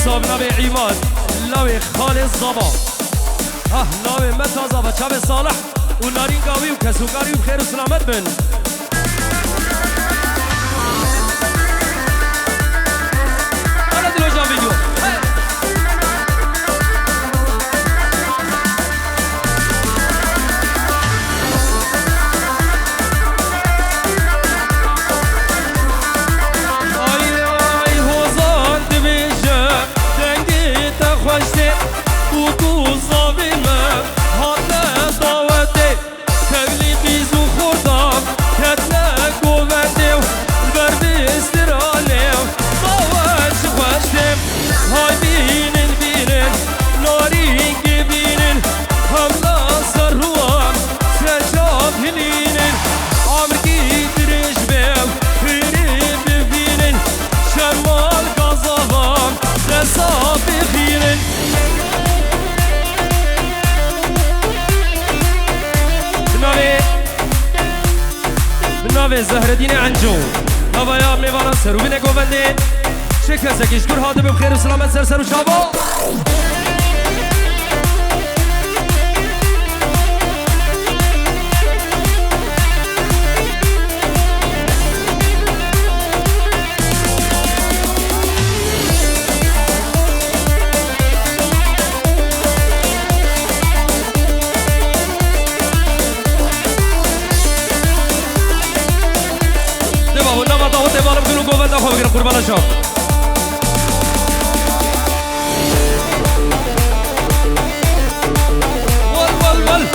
عروسا بنابه عماد لاوی خالص زبا لاوی متازا و چاب صالح و نارین گاوی و کسوکاری و خیر و سلامت بن حالا دلو جان ویدیو زهردین عنجو نوایاب میوانا سروبین گوونده شکست کشکور هاده بخیر و سلامت سر و شابا خواه بگیرم قربان شما ول ول ول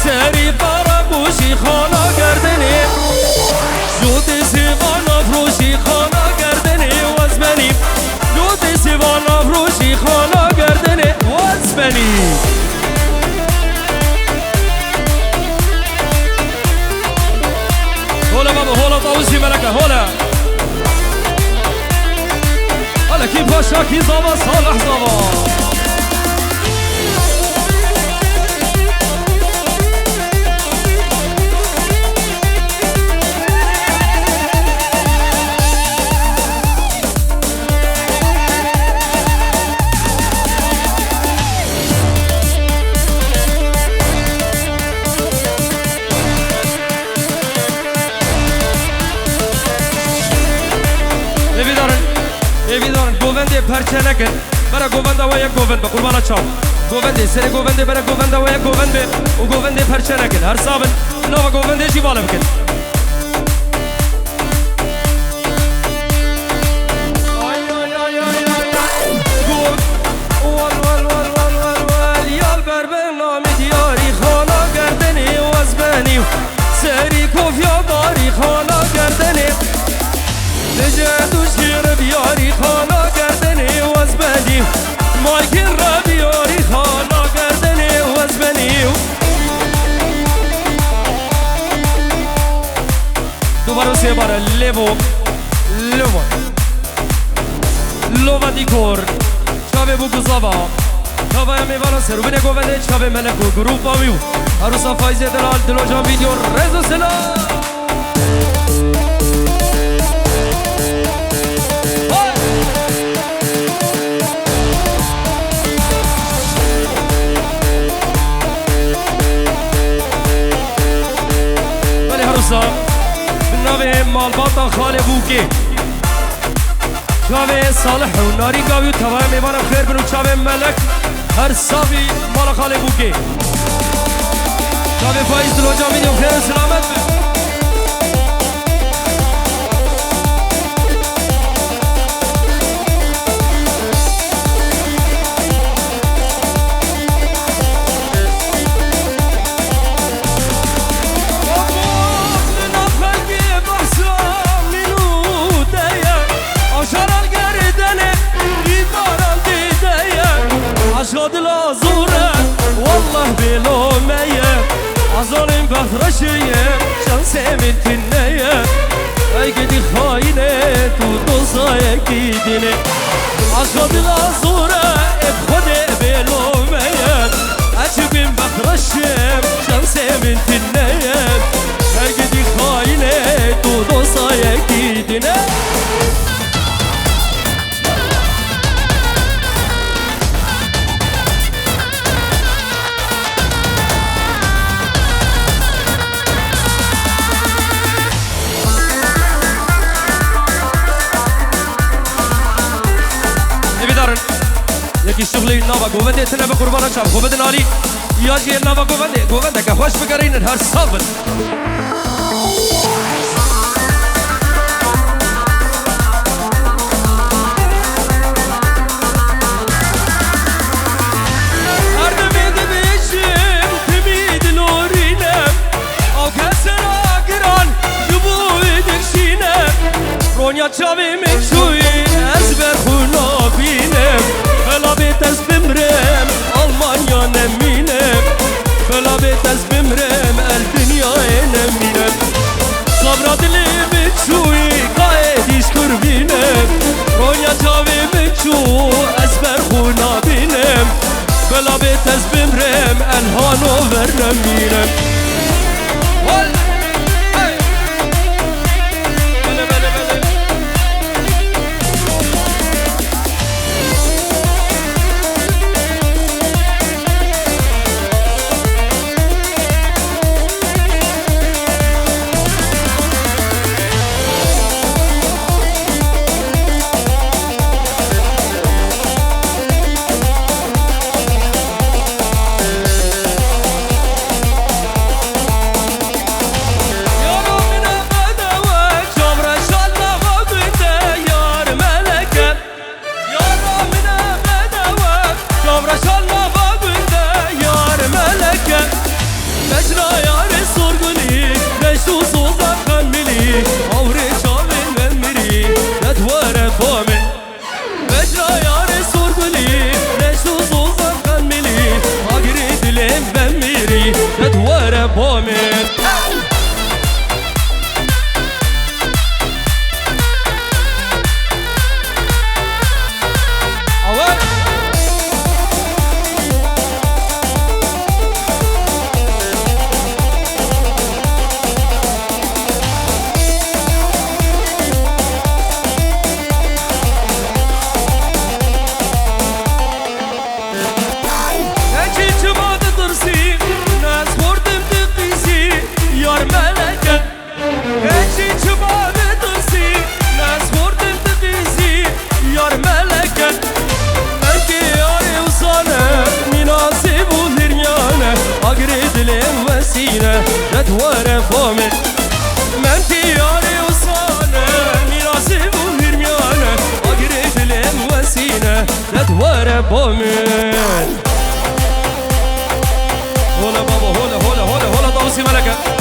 سری قرا بوشی خانا گردنی جود سیوانا فروشی خانا گردنی وزبنی جود سیوانا فروشی خانا گردنی وزبنی هولا بابا هولا طاوشی ملکه هولا هلا کی پاشا کی زابا صالح زابا گوونده پرچه نکن برای گوونده و یک گووند به قربان چاو گوونده سر گوونده برای گوونده و یک گووند به و گوونده پرچه نکن هر صابن نو گوونده جی بالا بکن یال بر برنامه دیاری خانا گردنی وزبنی سری کوفیا باری خانا گردنی نجاتوش گیر بیاری خانا گردنی وزبنی مایکل را بیاری خانا گردنی وزبنی دوباره سه باره لوا دیکور چاوه بو گزاوا چاوه میوانا سروبین گوونده چاوه ملک و گروپ باویو عروسا فایزه دلال دلو جان ویدیو رزو سلام نوه مالباتا خاله بوکی چاوه صالح و ناری گاوی و توای میوانم خیر بنو چاوه ملک هر صافی مالا خاله بوکی چاوه فایز دلو جامی دیم خیر سلامت بی عشق دل زوره والله بلوميه عظالم بخرشيه شانسي من تنيه اي قدي خاينه تو دوزايه كيدني عشق دل زوره بخده بلوميه عجب بخرشيه شانسي من تنيه اي قدي خاينه تو دوزايه كيدني یکی شغلی نوا گوونده تنه قربان شب خوبه دنالی یاجی نوا گوونده که خوش بگرین هر صابر هر دمید بیشم تمید نورینم او کسر آگران جبوی دکشینم رونیا چاوی مکشوی از برخونا بینم بلا بیت از بمرم آلمانیا نمینم بلا بیت از بمرم الدنیا نمینم صبر دلی بچوی قایدیش کر بینم رونیا چاوی بچو از برخونا بینم بلا بیت از بمرم الهانو ورنمینم ندوار فامن من تياري وصانة ميراثي وهرميانة أقريت لهم وسينة ندوار فامن هولا بابا هولا طوسي ملكة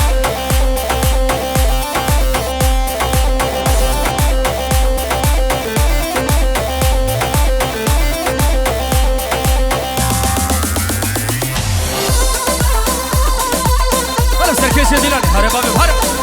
سرکش دیلان هره بابی هره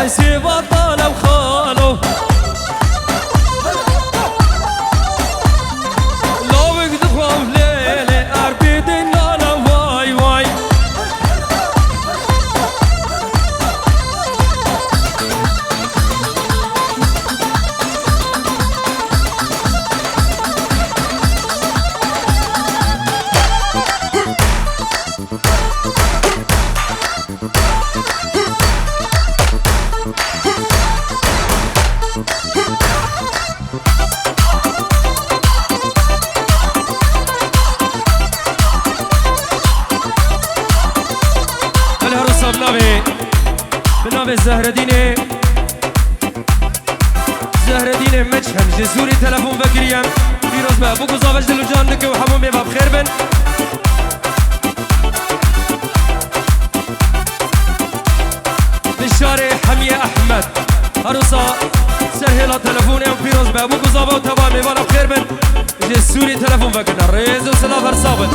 أسي بطالة وخالو لو بقدخوا ليلة أربيد النانا واي واي بنابه زهردینه زهردینه مچهم جسوری تلفون وگریم بیروز به بو گزاوش دلو جان دکه و همون بیباب خیر بن بشاره حمیه احمد عروسا سرهلا تلفونه و بیروز به بو گزاوه و تبا میبانم خیر بن جسوری تلفون وگرنه ریز و سلاف هرسابن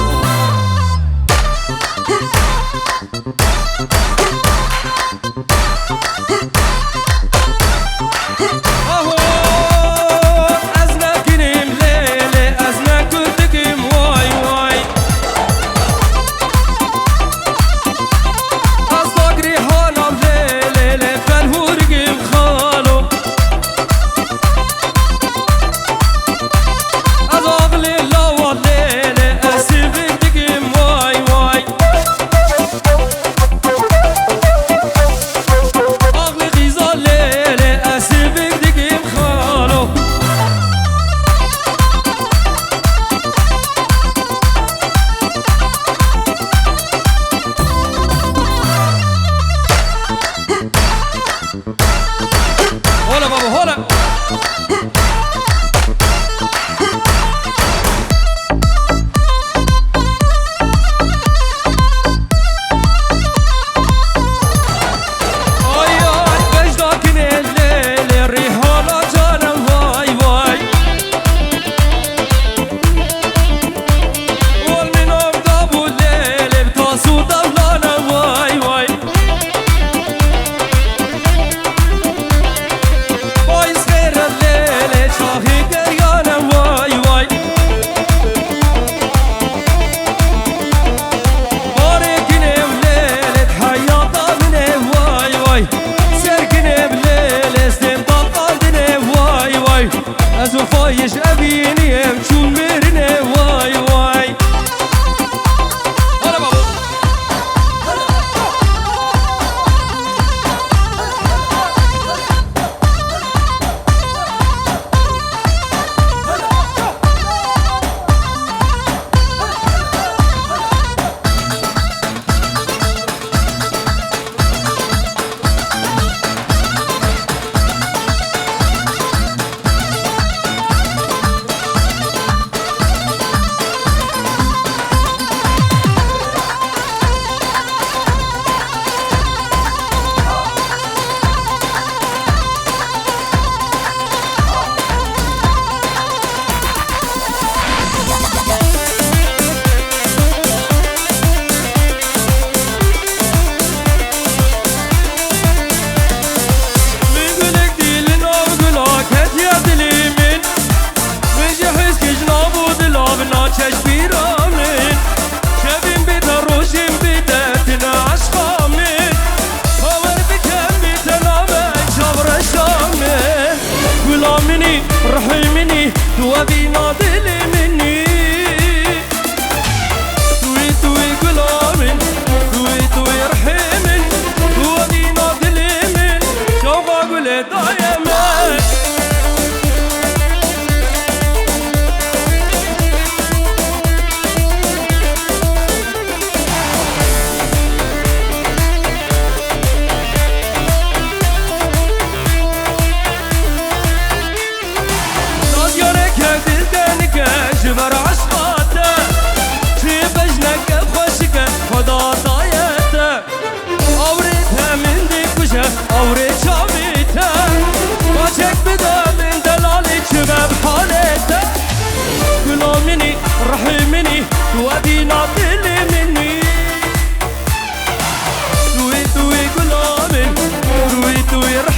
روي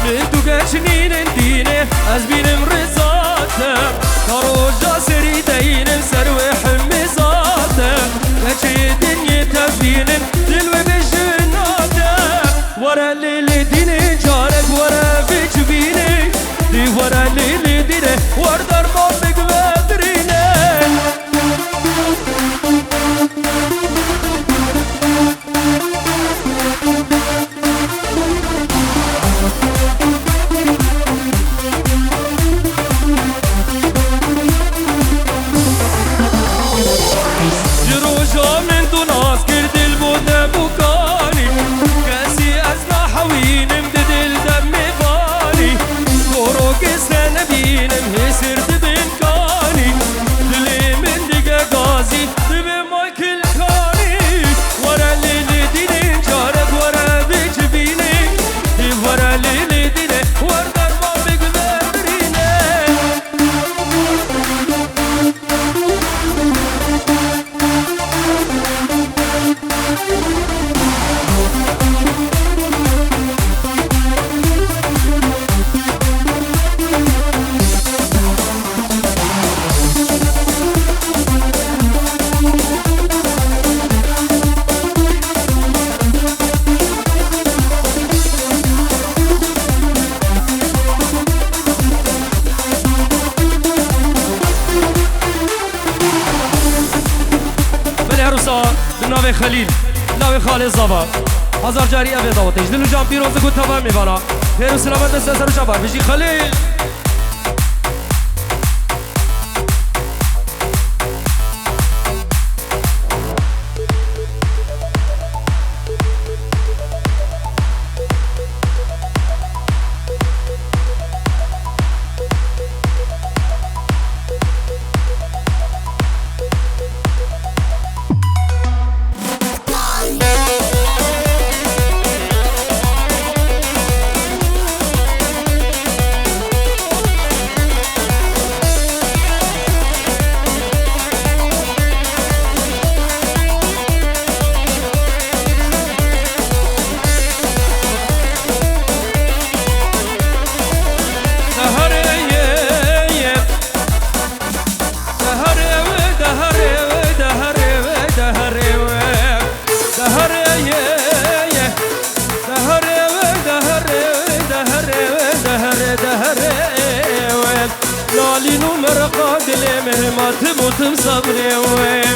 من تو گشنین دینه از بینم رزاتم کاروجا سری دینم سر و حمزاتم گچه دنیا تبینم دل و بجناتم ورا لیل دینه جارک ورا بچ بینه دی ورا لیل دینه وردار ما بگودرینه ناوی خلیل ناوی خالد زبا هزار جاری اوی داوتش دلو جان پیروز گو تمام میوانا پیرو سلامت دست سرو شبار بشی خلیل لالي نمر قادل مهما تموت بصبري وين